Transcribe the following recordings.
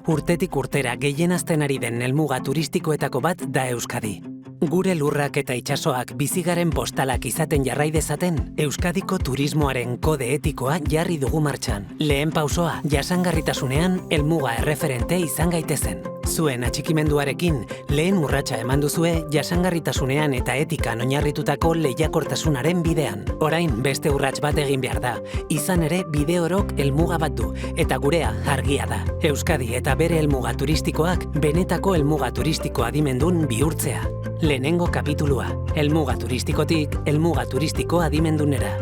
Urtetik urtera gehien hazten ari den helmuga turistikoetako bat da Euskadi. Gure lurrak eta itsasoak bizigaren postalak izaten jarrai dezaten, Euskadiko turismoaren kode etikoa jarri dugu martxan. Lehen pausoa, jasangarritasunean helmuga erreferente izan gaitezen. Zuen atxikimenduarekin, lehen urratsa eman duzue jasangarritasunean eta etikan oinarritutako lehiakortasunaren bidean. Orain beste urrats bat egin behar da. Izan ere, bide orok helmuga bat du, eta gurea argia da. Euskadi eta bere helmuga turistikoak benetako helmuga turistiko adimendun bihurtzea. Lehenengo kapitulua, helmuga turistikotik helmuga turistiko adimendunera.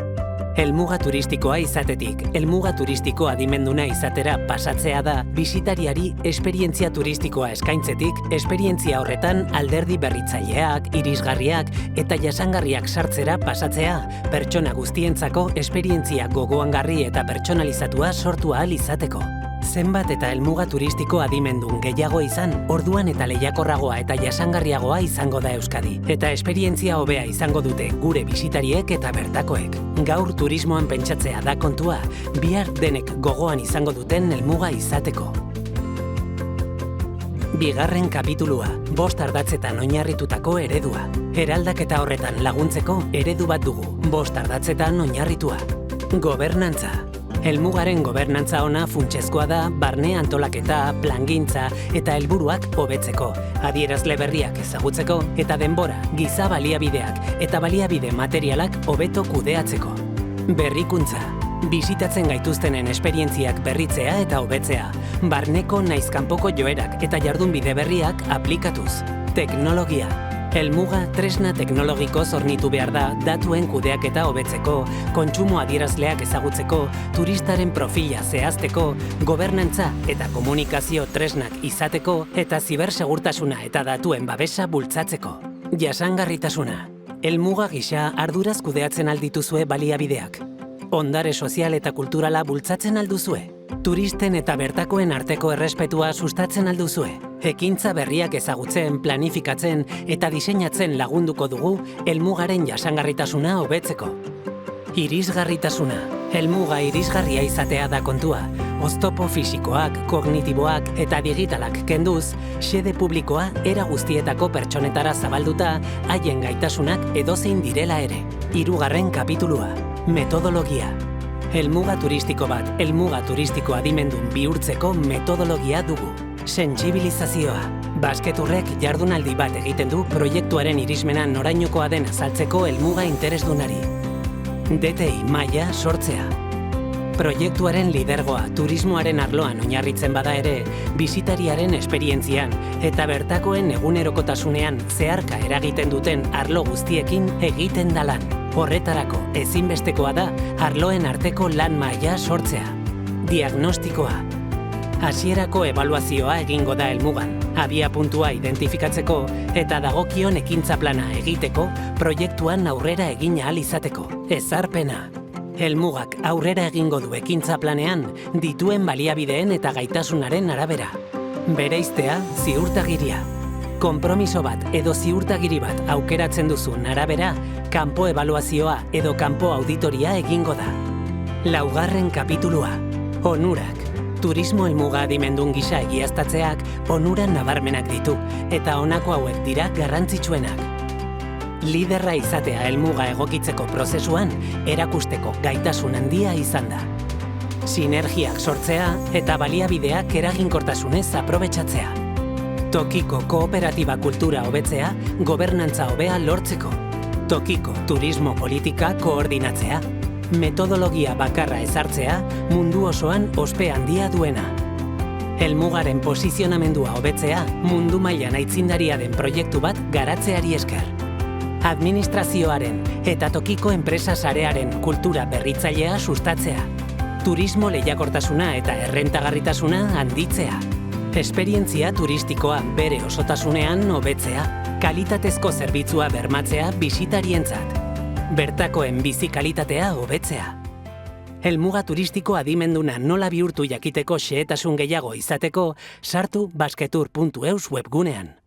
Helmuga turistikoa izatetik, helmuga turistiko adimenduna izatera pasatzea da, bisitariari esperientzia turistikoa eskaintzetik, esperientzia horretan alderdi berritzaileak, irisgarriak eta jasangarriak sartzera pasatzea, pertsona guztientzako esperientzia gogoangarri eta pertsonalizatua sortu ahal izateko. Zenbat eta helmuga turistiko adimendun gehiago izan, orduan eta lehiakorragoa eta jasangarriagoa izango da Euskadi. Eta esperientzia hobea izango dute gure bisitariek eta bertakoek. Gaur turismoan pentsatzea da kontua, bihar denek gogoan izango duten helmuga izateko. Bigarren kapitulua, 5 ardatzetan oinarritutako eredua. Eraldaketa horretan laguntzeko eredu bat dugu, 5 ardatzetan oinarritua. Gobernantza. Helmugaren gobernantza ona funtsezkoa da barne antolaketa, plangintza eta helburuak hobetzeko, adierazle berriak ezagutzeko eta denbora, giza baliabideak eta baliabide materialak hobeto kudeatzeko. Berrikuntza. Bisitatzen gaituztenen esperientziak berritzea eta hobetzea, barneko naiz kanpoko joerak eta jardunbide berriak aplikatuz. Teknologia. Helmuga tresna teknologikoz hornitu behar da datuen kudeaketa hobetzeko, kontsumo adierazleak ezagutzeko, turistaren profila zehazteko, gobernantza eta komunikazio tresnak izateko eta zibersegurtasuna eta datuen babesa bultzatzeko. Jasangarritasuna. Helmuga gisa arduraz kudeatzen aldituzue baliabideak. Ondare sozial eta kulturala bultzatzen alduzue. Turisten eta bertakoen arteko errespetua sustatzen alduzue. Ekintza berriak ezagutzen, planifikatzen eta diseinatzen lagunduko dugu helmugaren jasangarritasuna hobetzeko. Irisgarritasuna. Helmuga irisgarria izatea da kontua. Oztopo fisikoak, kognitiboak eta digitalak kenduz, xede publikoa era guztietako pertsonetara zabalduta, haien gaitasunak edozein direla ere. 3. kapitulua. Metodologia. Helmuga turistiko bat, helmuga turistiko adimendun bihurtzeko metodologia dugu. Sentsibilizazioa. Basketurrek jardunaldi bat egiten du proiektuaren irismena norainokoa den azaltzeko helmuga interesdunari. DTI maila sortzea. Proiektuaren lidergoa turismoaren arloan oinarritzen bada ere, bisitariaren esperientzian eta bertakoen egunerokotasunean zeharka eragiten duten arlo guztiekin egiten da lan. Horretarako ezinbestekoa da arloen arteko lan maila sortzea. Diagnostikoa. Hasierako ebaluazioa egingo da helmugan, abiapuntua identifikatzeko eta dagokion ekintza plana egiteko, proiektuan aurrera egin ahal izateko. Ezarpena. Helmugak aurrera egingo du ekintza planean, dituen baliabideen eta gaitasunaren arabera. Bereiztea, ziurtagiria. Konpromiso bat edo ziurtagiri bat aukeratzen duzun arabera, kanpo ebaluazioa edo kanpo auditoria egingo da. 4. kapitulua. Onurak. Turismo helmuga adimendun gisa egiaztatzeak onura nabarmenak ditu, eta honako hauek dira garrantzitsuenak. Liderra izatea helmuga egokitzeko prozesuan, erakusteko gaitasun handia izan da. Sinergiak sortzea eta baliabideak eraginkortasunez aprobetxatzea. Tokiko kooperatiba kultura hobetzea, gobernantza hobea lortzeko. Tokiko turismo politika koordinatzea. Metodologia bakarra ezartzea, mundu osoan ospe handia duena. Helmugaren posizionamendua hobetzea, mundu mailan aitzindaria den proiektu bat garatzeari esker. Administrazioaren eta tokiko enpresa sarearen kultura berritzailea sustatzea. Turismo lehiakortasuna eta errentagarritasuna handitzea. Esperientzia turistikoa bere osotasunean hobetzea, kalitatezko zerbitzua bermatzea bisitarientzat. Bertakoen bizi kalitatea hobetzea. Helmuga turistiko adimenduna nola bihurtu jakiteko xehetasun gehiago izateko, sartu basketur.eus webgunean.